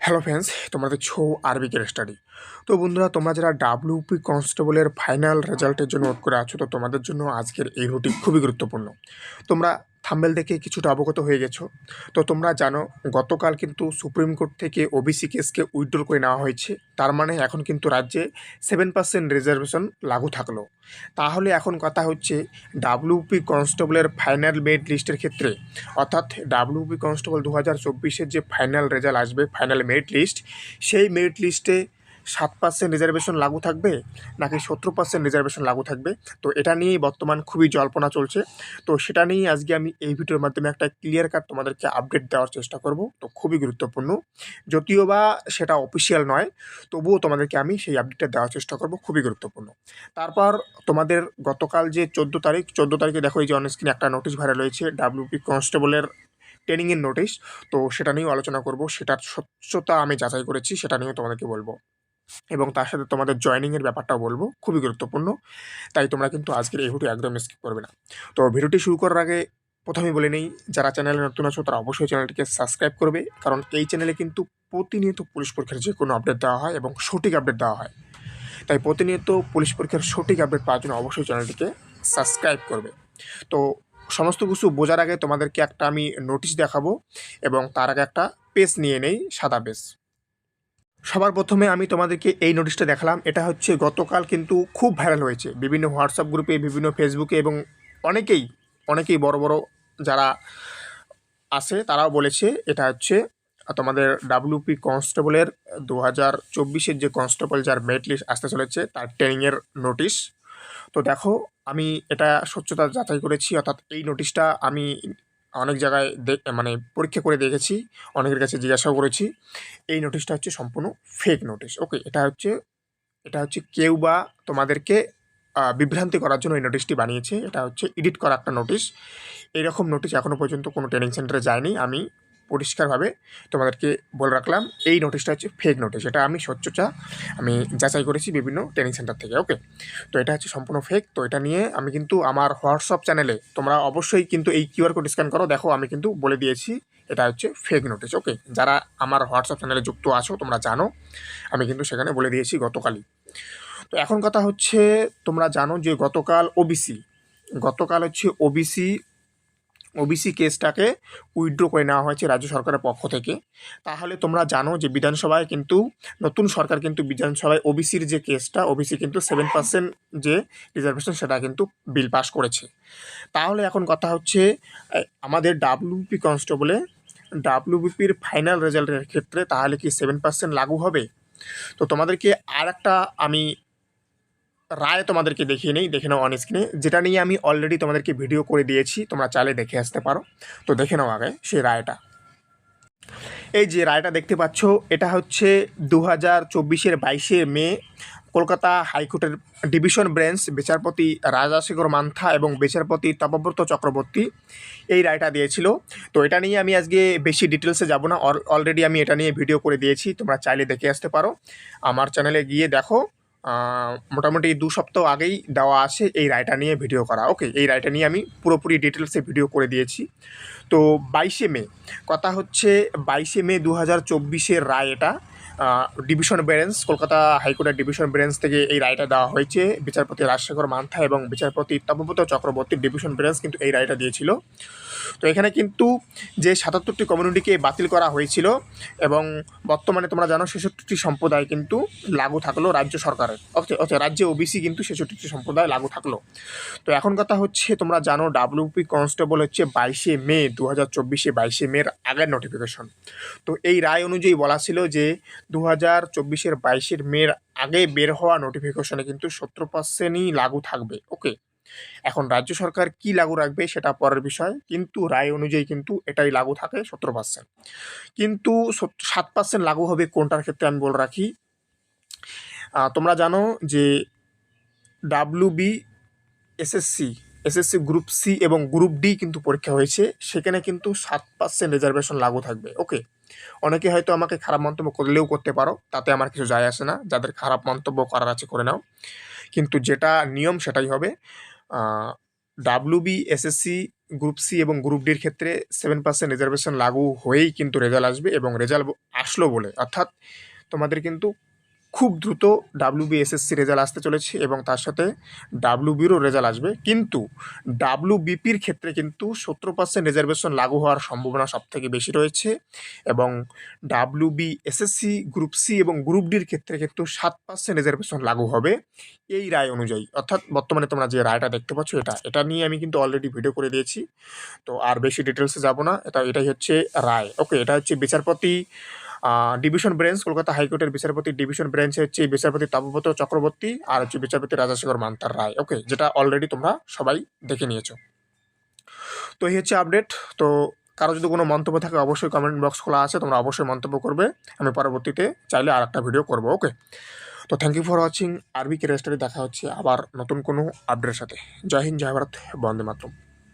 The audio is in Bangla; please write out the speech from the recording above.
হ্যালো ফ্রেন্ডস, তোমরা দেখছো আরবিকের স্টাডি। তো বন্ধুরা, তোমরা যারা ডাব্লিউপি কনস্টেবলের ফাইনাল রেজাল্টের জন্য ওয়েট করে আছো, তো তোমাদের জন্য আজকের এই ভিডিওটি খুবই গুরুত্বপূর্ণ। তোমরা থাম্বনেল দেখে কিছুটা অবগত হয়ে গেছো। তো তোমরা জানো গতকাল কিন্তু সুপ্রিম কোর্ট থেকে ওবিসি কেসকে উইথড্র করে নেওয়া হয়েছে। তার মানে এখন কিন্তু রাজ্যে 7% রিজার্ভেশন লাগু থাকলো। তাহলে এখন কথা হচ্ছে ডাব্লিউপি কনস্টেবলের ফাইনাল মেরিট লিস্টের ক্ষেত্রে, অর্থাৎ ডাব্লিউপি কনস্টেবল 2024-এর যে ফাইনাল রেজাল্ট আসবে, ফাইনাল মেরিট লিস্ট, সেই মেরিট লিস্টে 7% রিজার্ভেশন লাগু থাকবে নাকি 70% রিজার্ভেশন লাগু থাকবে। তো এটা নিয়েই বর্তমান খুবই জল্পনা চলছে। তো সেটা নিয়েই আজকে আমি এই ভিডিওর মাধ্যমে একটা ক্লিয়ার কাট তোমাদেরকে আপডেট দেওয়ার চেষ্টা করব। তো খুবই গুরুত্বপূর্ণ, যদিও বা সেটা অফিসিয়াল নয়, তবুও তোমাদেরকে আমি সেই আপডেটটা দেওয়ার চেষ্টা করব, খুবই গুরুত্বপূর্ণ। তারপর তোমাদের গতকাল যে 14 তারিখে দেখো এই যে অন স্ক্রিনে একটা নোটিশ ভাইরাল হয়েছে ডাব্লিউপি কনস্টেবলের ট্রেনিংয়ের নোটিশ। তো সেটা নিয়েও আলোচনা করব, সেটার স্বচ্ছতা আমি যাচাই করেছি, সেটা নিয়েও তোমাদেরকে বলবো, এবং তার সাথে তোমাদের জয়েনিংয়ের ব্যাপারটাও বলবো, খুবই গুরুত্বপূর্ণ। তাই তোমরা কিন্তু আজকের এই ভিডিও একদম স্কিপ করবে না। তো ভিডিওটি শুরু করার আগে প্রথমেই বলে নেই, যারা চ্যানেলে নতুন আছো তারা অবশ্যই চ্যানেলটিকে সাবস্ক্রাইব করবে, কারণ এই চ্যানেলে কিন্তু প্রতিনিয়ত পুলিশ পরীক্ষার যে কোনো আপডেট দেওয়া হয় এবং সঠিক আপডেট দেওয়া হয়। তাই প্রতিনিয়ত পুলিশ পরীক্ষার সঠিক আপডেট পাওয়ার জন্য অবশ্যই চ্যানেলটিকে সাবস্ক্রাইব করবে। তো সমস্ত কিছু বোঝার আগে তোমাদেরকে একটা আমি নোটিশ দেখাবো, এবং তার আগে একটা পেজ নিয়ে নেই, সাদা পেজ। সবার প্রথমে আমি তোমাদেরকে এই নোটিশটা দেখালাম। এটা হচ্ছে গতকাল কিন্তু খুব ভাইরাল হয়েছে বিভিন্ন হোয়াটসঅ্যাপ গ্রুপে, বিভিন্ন ফেসবুকে, এবং অনেকেই বড় বড় যারা আছে তারাও বলেছে। এটা হচ্ছে তোমাদের ডাব্লিউপি কনস্টেবলের 2024-এর যে কনস্টেবল যার মেরিট লিস্ট আসতে চলেছে তার ট্রেনিংয়ের নোটিশ। তো দেখো, আমি এটা স্বচ্ছতা যাচাই করেছি, অর্থাৎ এই নোটিশটা আমি অনেক জায়গায় মানে পরীক্ষা করে দেখেছি, অনেকের কাছে জিজ্ঞাসাও করেছি। এই নোটিশটা হচ্ছে সম্পূর্ণ ফেক নোটিশ। ওকে, এটা হচ্ছে কেউ বা তোমাদেরকে বিভ্রান্তি করার জন্য এই নোটিশটি বানিয়েছে। এটা হচ্ছে এডিট করা একটা নোটিশ। এইরকম নোটিশ এখনও পর্যন্ত কোনো ট্রেনিং সেন্টারে যায়নি। আমি পরিষ্কারভাবে তোমাদেরকে বলে রাখলাম, এই নোটিশটা হচ্ছে ফেক নোটিশ। এটা আমি আমি যাচাই করেছি বিভিন্ন ট্রেনিং সেন্টার থেকে। ওকে, তো এটা হচ্ছে সম্পূর্ণ ফেক। তো এটা নিয়ে আমি কিন্তু আমার হোয়াটসঅ্যাপ চ্যানেলে, তোমরা অবশ্যই কিন্তু এই কিউআর কোড স্ক্যান করো, দেখো আমি কিন্তু বলে দিয়েছি এটা হচ্ছে ফেক নোটিশ। ওকে, যারা আমার হোয়াটসঅ্যাপ চ্যানেলে যুক্ত আছো তোমরা জানো, আমি কিন্তু সেখানে বলে দিয়েছি গতকালই। তো এখন কথা হচ্ছে, তোমরা জানো যে গতকাল হচ্ছে ওবিসি কেসটাকে উইথড্র করে নেওয়া হয়েছে রাজ্য সরকারের পক্ষ থেকে। তাহলে তোমরা জানো যে বিধানসভায় কিন্তু নতুন সরকার কিন্তু বিধানসভায় ওবিসির যে কেসটা, ওবিসি কিন্তু 7% যে রিজার্ভেশন সেটা কিন্তু বিল পাস করেছে। তাহলে এখন কথা হচ্ছে, আমাদের ডাব্লিউবিপির ফাইনাল রেজাল্টের ক্ষেত্রে তাহলে কি 7% লাগু হবে? তো তোমাদেরকে আর একটা আমি রায় তোমাদেরকে দেখে নাও অন স্ক্রিনে, যেটা নিয়ে আমি অলরেডি তোমাদেরকে ভিডিও করে দিয়েছি, তোমরা চাইলে দেখে আসতে পারো। তো দেখে নাও আগে সেই রায়টা। এই যে রায়টা দেখতে পাচ্ছ, এটা হচ্ছে 2024-এর 22শে মে কলকাতা হাইকোর্টের ডিভিশন বেঞ্চ বিচারপতি রাজাশেখর মান্থা এবং বিচারপতি তপব্রত চক্রবর্তী এই রায়টা দিয়েছিল। তো এটা নিয়ে আমি আজকে বেশি ডিটেলসে যাব না, অলরেডি আমি এটা নিয়ে ভিডিও করে দিয়েছি, তোমরা চাইলে দেখে আসতে পারো। আমার চ্যানেলে গিয়ে দেখো, মোটামুটি 2 সপ্তাহ আগেই দেওয়া আছে এই রায়টা নিয়ে ভিডিও করা। ওকে, এই রায়টা নিয়ে আমি পুরোপুরি ডিটেলসে ভিডিও করে দিয়েছি। তো 22শে মে, কথা হচ্ছে 22শে মে 2024-এর রায় এটা। ডিভিশন বেঞ্চ, কলকাতা হাইকোর্টের ডিভিশন বেঞ্চ থেকে এই রায়টা দেওয়া হয়েছে। বিচারপতি রাজশেখর মান্থা এবং বিচারপতি তপব্রত চক্রবর্তীর ডিভিশন বেঞ্চ কিন্তু এই রায়টা দিয়েছিল। তো এখানে কিন্তু যে 77টি কমিউনিটিকে বাতিল করা হয়েছিল, এবং বর্তমানে তোমরা জানো 66টি সম্প্রদায় কিন্তু লাগু থাকলো রাজ্য সরকারের, অর্থাৎ রাজ্যে ওবিসি কিন্তু 66টি সম্প্রদায় লাগু থাকলো। তো এখন কথা হচ্ছে, তোমরা জানো ডাব্লিউপি কনস্টেবল হচ্ছে 22শে মে 2024-এ 22শে মের আগের নোটিফিকেশন। তো এই রায় অনুযায়ী বলা ছিল যে 2024-এর 22শে মের আগে বের হওয়া নোটিফিকেশনে কিন্তু 70%ই লাগু থাকবে। ওকে, এখন রাজ্য সরকার কি লাগু রাখবে সেটা পরের বিষয়, কিন্তু রায় অনুযায়ী কিন্তু এটাই লাগু থাকে 70%। কিন্তু 7% লাগু হবে কোনটার ক্ষেত্রে আমি বলে রাখি। তোমরা জানো যে ডাব্লিউবি এসএসসি গ্রুপ সি এবং গ্রুপ ডি কিন্তু পরীক্ষা হয়েছে, সেখানে কিন্তু 7% রিজার্ভেশন লাগু থাকবে। ওকে, অনেকে হয়তো আমাকে খারাপ মন্তব্য করলেও করতে পারো, তাতে আমার কিছু যায় আসে না, যাদের খারাপ মন্তব্য করার আছে করে নাও, কিন্তু যেটা নিয়ম সেটাই হবে। ডাব্লিউবি এসএসসি গ্রুপ সি এবং গ্রুপ ডির ক্ষেত্রে 7% রিজার্ভেশন লাগু হয়েই কিন্তু রেজাল্ট আসবে, এবং রেজাল্ট আসলো বলে অর্থাৎ তোমাদের কিন্তু খুব দ্রুত ডাব্লিউবিএসএসসি রেজাল্ট আসতে চলেছে, এবং তার সাথে ডাব্লিউবিরও রেজাল্ট আসবে। কিন্তু ডাব্লিউবিপির ক্ষেত্রে কিন্তু 70% রিজার্ভেশন লাগু হওয়ার সম্ভাবনা সবথেকে বেশি রয়েছে, এবং ডাব্লিউবিএসএসসি গ্রুপ সি এবং গ্রুপ ডির ক্ষেত্রে কিন্তু 7% রিজার্ভেশন লাগু হবে এই রায় অনুযায়ী। অর্থাৎ বর্তমানে তোমরা যে রায়টা দেখতে পাচ্ছ এটা নিয়ে আমি কিন্তু অলরেডি ভিডিও করে দিয়েছি, তো আর বেশি ডিটেলসে যাব না। এটাই হচ্ছে রায়। ওকে, এটা হচ্ছে বিচারপতি ডিভিশন বেঞ্চ, কলকাতা হাইকোর্টের বিচারপতি ডিভিশন বেঞ্চে হচ্ছে বিচারপতি তাপব্রত চক্রবর্তী আর হচ্ছে বিচারপতি রাজাশেখর মান্তার রায়। ওকে, যেটা অলরেডি তোমরা সবাই দেখে নিয়েছো। তো এই হচ্ছে আপডেট। তো কারো যদি কোনো মন্তব্য থাকে অবশ্যই কমেন্ট বক্স খোলা আছে, তোমরা অবশ্যই মন্তব্য করবে, আমি পরবর্তীতে চাইলে আর একটা ভিডিও করবো। ওকে, তো থ্যাংক ইউ ফর ওয়াচিং আরবি কেরিয়ার স্টাডি। দেখা হচ্ছে আবার নতুন কোনো আপডেটের সাথে। জয় হিন্দ, জয় ভারত, বন্দে মাতরম।